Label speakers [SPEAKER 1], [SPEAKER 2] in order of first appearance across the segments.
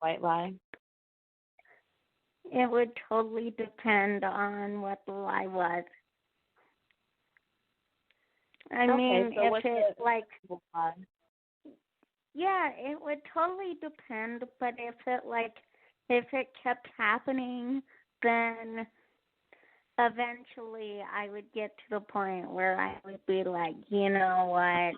[SPEAKER 1] white lie?
[SPEAKER 2] It would totally depend on what the lie was. I
[SPEAKER 1] Okay,
[SPEAKER 2] mean,
[SPEAKER 1] so
[SPEAKER 2] if
[SPEAKER 1] what's
[SPEAKER 2] it
[SPEAKER 1] the
[SPEAKER 2] like,
[SPEAKER 1] lie?
[SPEAKER 2] yeah, it would totally depend. But if it kept happening, then eventually I would get to the point where I would be like, you know what,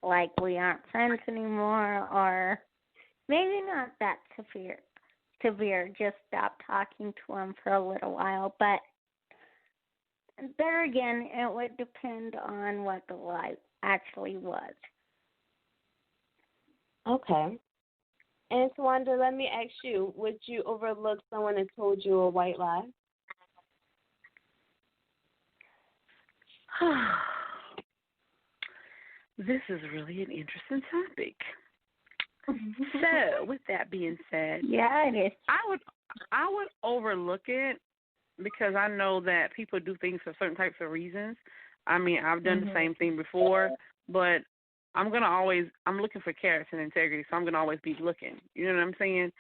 [SPEAKER 2] like we aren't friends anymore, or maybe not that severe. Severe, just stop talking to him for a little while. But there again, it would depend on what the lie actually was.
[SPEAKER 1] Okay. And Tawanda, let me ask you, would you overlook someone that told you a white lie?
[SPEAKER 3] This is really an interesting topic. So, with that being said,
[SPEAKER 2] Yeah, it is.
[SPEAKER 3] I would overlook it because I know that people do things for certain types of reasons. I mean, I've done the same thing before, but I'm looking for character and integrity, so I'm gonna always be looking. You know what I'm saying?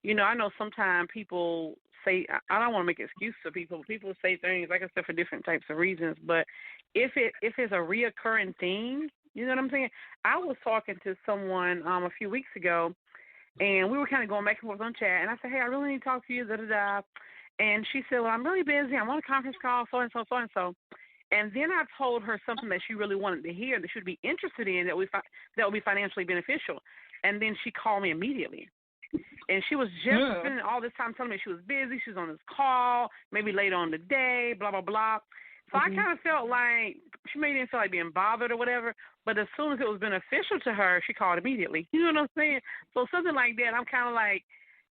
[SPEAKER 3] You know, I know sometimes people say, I don't want to make excuses for people. People say things, like I said, for different types of reasons. But if it's a reoccurring thing, you know what I'm saying? I was talking to someone a few weeks ago, and we were kind of going back and forth on chat. And I said, hey, I really need to talk to you, da-da-da. And she said, well, I'm really busy. I'm on a conference call, so-and-so, so-and-so. And then I told her something that she really wanted to hear, that she would be interested in, that would be financially beneficial. And then she called me immediately. And she was just spending all this time telling me she was busy, she was on this call, maybe later on the day, blah, blah, blah. So I kind of felt like she maybe didn't feel like being bothered or whatever, but as soon as it was beneficial to her, she called immediately. You know what I'm saying? So something like that, I'm kind of like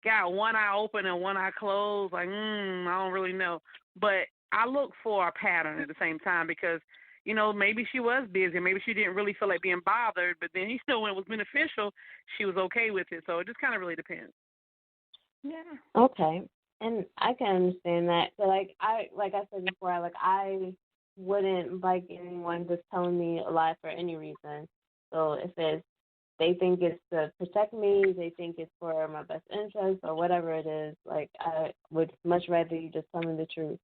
[SPEAKER 3] got one eye open and one eye closed, like, I don't really know. But I look for a pattern at the same time because, you know, maybe she was busy. Maybe she didn't really feel like being bothered, but then, you know, when it was beneficial, she was okay with it. So it just kind of really depends.
[SPEAKER 2] Yeah.
[SPEAKER 1] Okay. And I can understand that. So like I said before, I wouldn't like anyone just telling me a lie for any reason. So if they think it's to protect me, they think it's for my best interest or whatever it is, like I would much rather you just tell me the truth.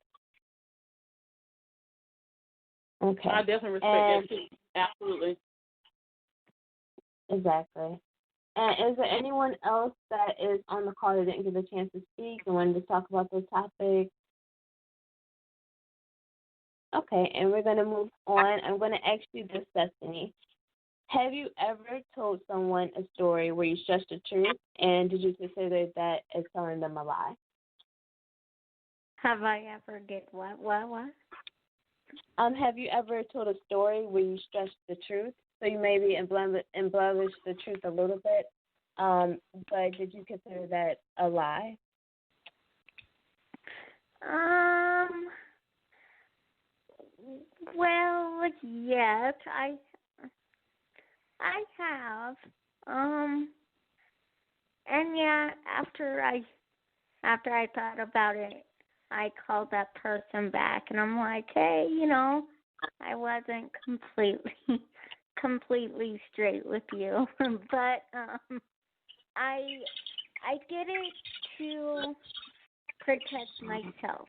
[SPEAKER 1] Okay.
[SPEAKER 3] I definitely respect that too. Absolutely.
[SPEAKER 1] Exactly. And is there anyone else that is on the call that didn't get a chance to speak and wanted to talk about this topic? Okay, and we're going to move on. I'm going to ask you this, Destiny. Have you ever told someone a story where you stretched the truth, and did you consider that as telling them a lie?
[SPEAKER 2] Have I ever did what?
[SPEAKER 1] Have you ever told a story where you stretched the truth? So you maybe embellish the truth a little bit, but did you consider that a lie?
[SPEAKER 2] Well, yes, I have. And yeah, after I thought about it, I called that person back, and I'm like, hey, you know, I wasn't completely straight with you, but I did it to protect myself.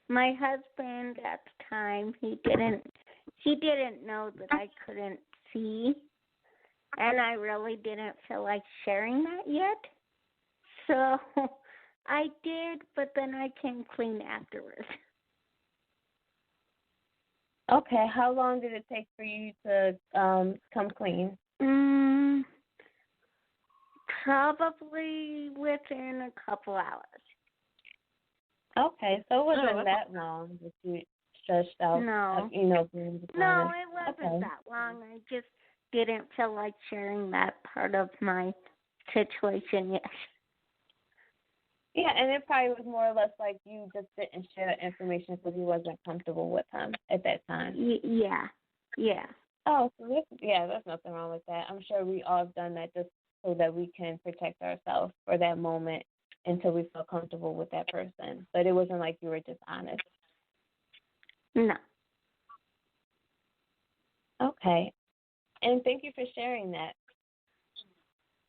[SPEAKER 2] My husband at the time, he didn't know that I couldn't see, and I really didn't feel like sharing that yet. So I did, but then I came clean afterwards.
[SPEAKER 1] Okay, how long did it take for you to come clean?
[SPEAKER 2] Probably within a couple hours.
[SPEAKER 1] Okay, so it wasn't that long that you stretched out.
[SPEAKER 2] No.
[SPEAKER 1] Being
[SPEAKER 2] No, it wasn't that long. I just didn't feel like sharing that part of my situation yet.
[SPEAKER 1] Yeah, and it probably was more or less like you just didn't share the information because you wasn't comfortable with him at that time.
[SPEAKER 2] Yeah.
[SPEAKER 1] Oh, so there's nothing wrong with that. I'm sure we all have done that just so that we can protect ourselves for that moment until we feel comfortable with that person. But it wasn't like you were dishonest.
[SPEAKER 2] No.
[SPEAKER 1] Okay. And thank you for sharing that.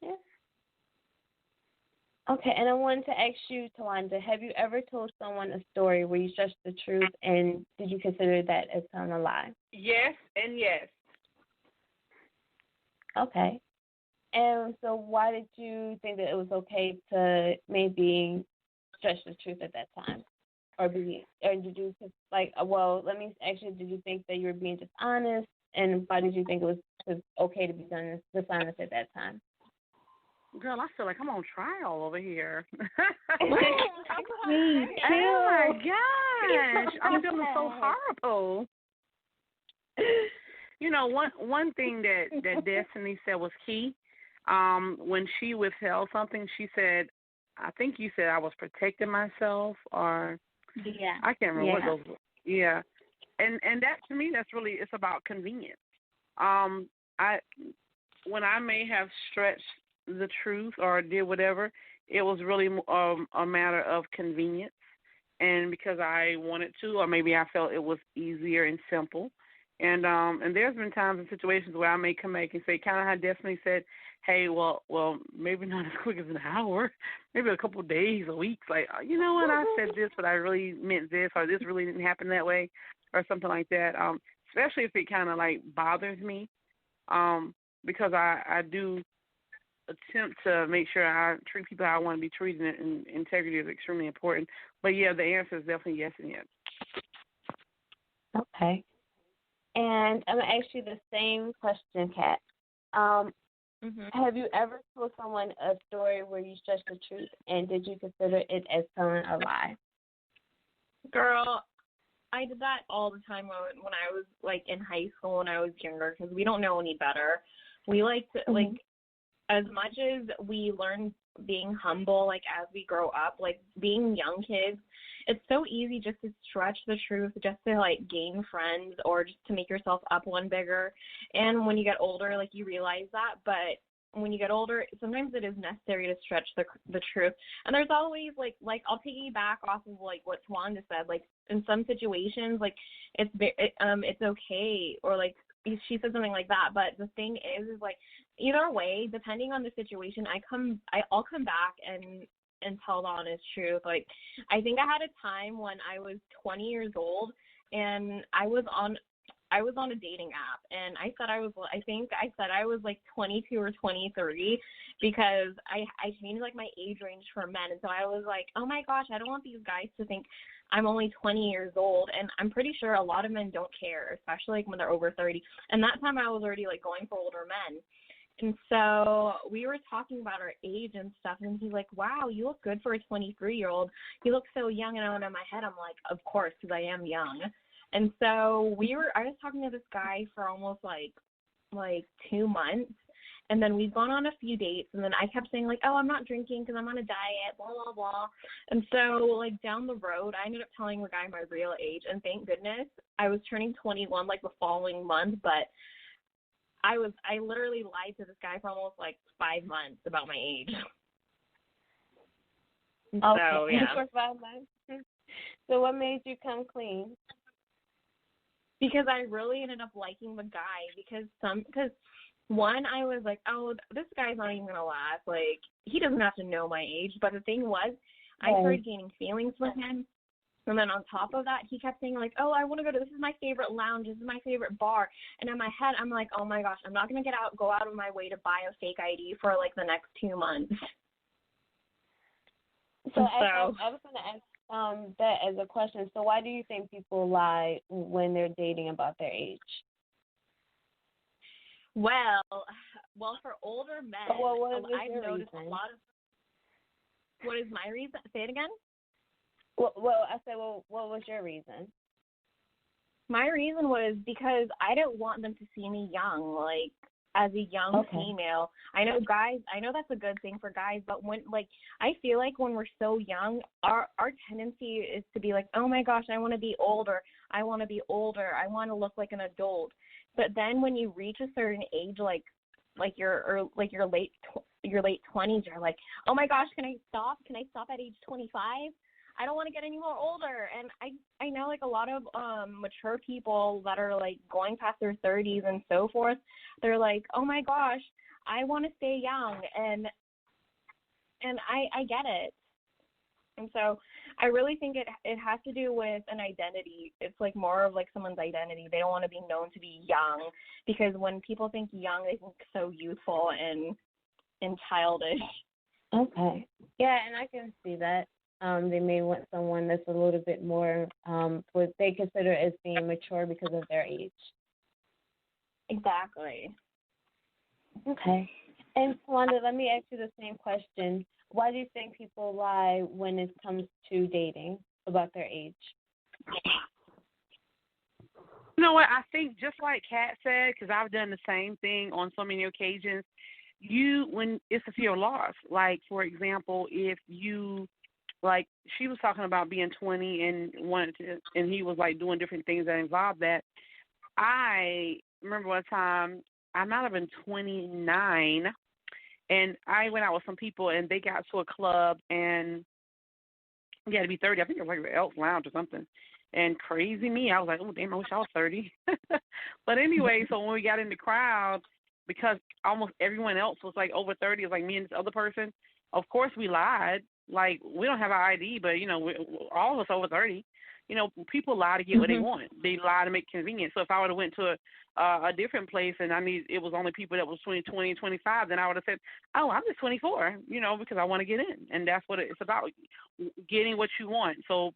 [SPEAKER 2] Yeah.
[SPEAKER 1] Okay, and I wanted to ask you, Tawanda, have you ever told someone a story where you stretched the truth, and did you consider that as telling a lie?
[SPEAKER 3] Yes and yes.
[SPEAKER 1] Okay. And so why did you think that it was okay to maybe stretch the truth at that time? Or did you well, let me ask you, did you think that you were being dishonest, and why did you think it was okay to be dishonest at that time?
[SPEAKER 3] Girl, I feel like I'm on trial over here.
[SPEAKER 2] Me too.
[SPEAKER 3] Oh my gosh, I'm feeling so horrible. You know, one thing that Destiny said was key. When she withheld something, she said, I think you said I was protecting myself, or
[SPEAKER 2] Yeah.
[SPEAKER 3] I can't remember what those were. Yeah, and that, to me, that's really, it's about convenience. When I may have stretched the truth or did whatever, it was really a matter of convenience, and because I wanted to, or maybe I felt it was easier and simple. And there's been times and situations where I may come back and say, kind of how Destiny said, hey, well, maybe not as quick as an hour, maybe a couple of days, a week. Like, you know what, I said this, but I really meant this, or this really didn't happen that way, or something like that. Especially if it kind of like bothers me, because I do attempt to make sure I treat people how I want to be treated, and integrity is extremely important. But yeah, the answer is definitely yes and yes.
[SPEAKER 1] Okay. And I'm going to ask you the same question, Kat. Have you ever told someone a story where you stretched the truth, and did you consider it as telling a lie?
[SPEAKER 4] Girl, I did that all the time when I was, like, in high school when I was younger, because we don't know any better. We like to, like, as much as we learn being humble, like, as we grow up, like, being young kids, it's so easy just to stretch the truth, just to, like, gain friends or just to make yourself up one bigger. And when you get older, like, you realize that. But when you get older, sometimes it is necessary to stretch the truth. And there's always, like I'll piggyback off of, like, what Tawanda said. Like, in some situations, like, it's okay, or, like, she said something like that. But the thing is like, either way, depending on the situation, I'll come back and tell the honest truth. Like, I think I had a time when I was 20 years old, and I was on a dating app, and I said I was like 22 or 23, because I changed, like, my age range for men. And so I was like, oh my gosh, I don't want these guys to think I'm only 20 years old. And I'm pretty sure a lot of men don't care, especially, like, when they're over 30. And that time I was already, like, going for older men. And so we were talking about our age and stuff, and he's like, wow, you look good for a 23-year-old. You look so young. And in my head, I'm like, of course, because I am young. And so I was talking to this guy for almost like 2 months, and then we've gone on a few dates, and then I kept saying, like, oh, I'm not drinking because I'm on a diet, blah, blah, blah. And so, like, down the road, I ended up telling the guy my real age, and thank goodness I was turning 21, like, the following month, but I literally lied to this guy for almost, like, 5 months about my age.
[SPEAKER 1] Okay.
[SPEAKER 4] So, yeah.
[SPEAKER 1] For 5 months. So what made you come clean?
[SPEAKER 4] Because I really ended up liking the guy, because one, I was like, oh, this guy's not even going to last. Like, he doesn't have to know my age. But the thing was, I started gaining feelings for him. And then on top of that, he kept saying, like, oh, I want to this is my favorite lounge, this is my favorite bar. And in my head, I'm like, oh, my gosh, I'm not going to go out of my way to buy a fake ID for, like, the next 2 months.
[SPEAKER 1] So I was going to ask that as a question. So why do you think people lie when they're dating about their age?
[SPEAKER 4] Well, for older men, I've noticed
[SPEAKER 1] reason?
[SPEAKER 4] A lot of. What is my reason? Say it again.
[SPEAKER 1] Well, I said, what was your reason?
[SPEAKER 2] My reason was because I didn't want them to see me young, like as a young female. I know that's a good thing for guys, but when I feel like when we're so young, our tendency is to be like, oh my gosh, I want to be older. I want to look like an adult. But then when you reach a certain age, like your late 20s, you're like, oh my gosh, can I stop? Can I stop at age 25? I don't want to get any more older. And I know like a lot of mature people that are like going past their 30s and so forth, they're like, oh my gosh, I want to stay young. And
[SPEAKER 4] and I get it. And so I really think it has to do with an identity. It's like more of like someone's identity. They don't want to be known to be young, because when people think young, they think so youthful and childish.
[SPEAKER 1] Okay. Yeah, and I can see that. They may want someone that's a little bit more what they consider as being mature because of their age.
[SPEAKER 4] Exactly.
[SPEAKER 1] Okay. And Tawanda, let me ask you the same question. Why do you think people lie when it comes to dating about their age?
[SPEAKER 3] You know what? I think just like Kat said, because I've done the same thing on so many occasions. When it's a fear of loss. Like, for example, if you, like, she was talking about being 20 and and he was like doing different things that involved that. I remember one time I might have been 29, and I went out with some people, and they got to a club, and you had to be 30. I think it was like Elks Lounge or something. And crazy me, I was like, oh, damn, I wish I was 30. But anyway, so when we got in the crowd, because almost everyone else was like over 30, it was like me and this other person, of course we lied. Like, we don't have our ID, but, all of us over 30. People lie to get what they want. They lie to make convenient. So if I would have went to a different place and it was only people that was 20, 25, then I would have said, oh, I'm just 24, because I want to get in. And that's what it's about, getting what you want. So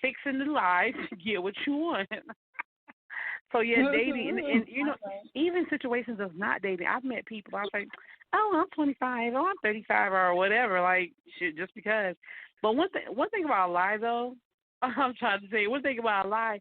[SPEAKER 3] fixing the lies to get what you want. So, yeah, dating, and even situations of not dating, I've met people, I was like, oh, I'm 25, oh, I'm 35, or whatever, like, shit, just because. But one thing about a lie, though, I'm trying to say, one thing about a lie,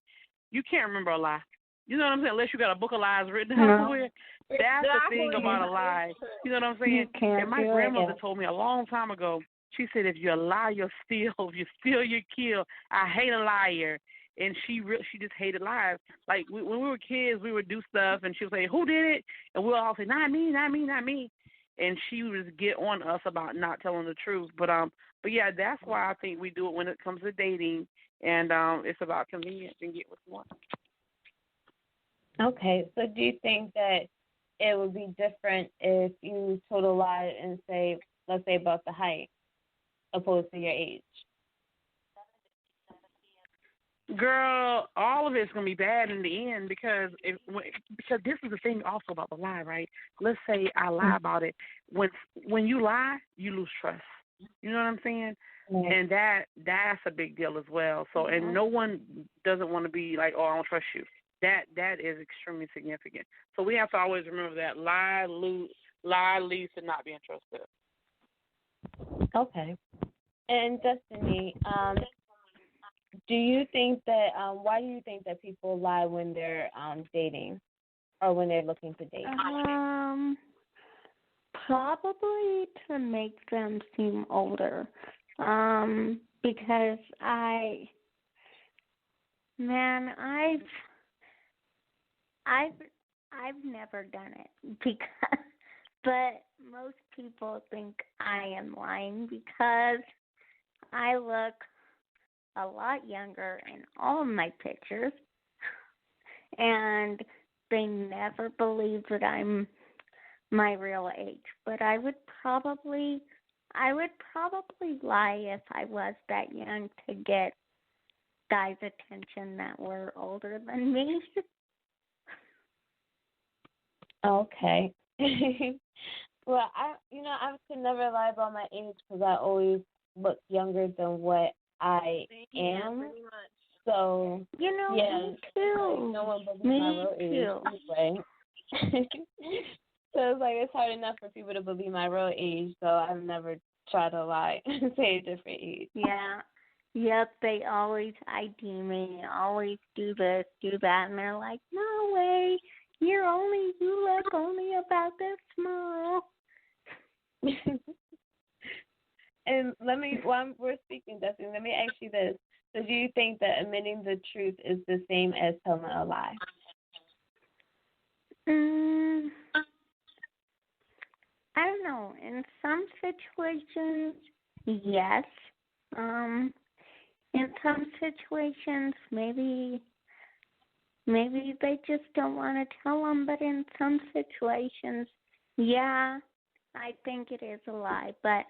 [SPEAKER 3] you can't remember a lie. You know what I'm saying? Unless you got a book of lies written down somewhere. That's the thing about a lie. You know what I'm saying? And my grandmother told me a long time ago, she said, if you lie, you'll steal. If you steal, you kill. I hate a liar. And she just hated lies. Like, when we were kids, we would do stuff, and she would say, who did it? And we'll all say, not me, not me, not me. And she would just get on us about not telling the truth. But yeah, that's why I think we do it when it comes to dating, and it's about convenience and get what you want.
[SPEAKER 1] Okay, so do you think that it would be different if you told a lie and say, let's say about the height, opposed to your age?
[SPEAKER 3] Girl, all of it's gonna be bad in the end because this is the thing also about the lie, right? Let's say I lie about it. When you lie, you lose trust. You know what I'm saying?
[SPEAKER 1] Mm-hmm.
[SPEAKER 3] And that's a big deal as well. So, and no one doesn't want to be like, oh, I don't trust you. That is extremely significant. So we have to always remember that lie leads to not being trusted.
[SPEAKER 1] Okay. And Destiny, do you think that why do you think that people lie when they're dating or when they're looking to date?
[SPEAKER 2] Probably to make them seem older. Because I've never done it but most people think I am lying because I look a lot younger in all of my pictures, and they never believe that I'm my real age. But I would probably lie if I was that young to get guys' attention that were older than me.
[SPEAKER 1] Okay. Well, I could never lie about my age because I always look younger than what I am.
[SPEAKER 4] Pretty much.
[SPEAKER 1] So
[SPEAKER 2] yeah, me too.
[SPEAKER 1] No one believes my real age anyway. So it's hard enough for people to believe my real age. So I've never tried to lie and say a different age.
[SPEAKER 2] Yeah. Yep, they always ID me, always do this, do that, and they're like, no way, you look only about this small.
[SPEAKER 1] And while we're speaking, Destiny, let me ask you this. So do you think that admitting the truth is the same as telling a lie?
[SPEAKER 2] I don't know. In some situations, yes. In some situations, maybe they just don't want to tell them. But in some situations, yeah, I think it is a lie. But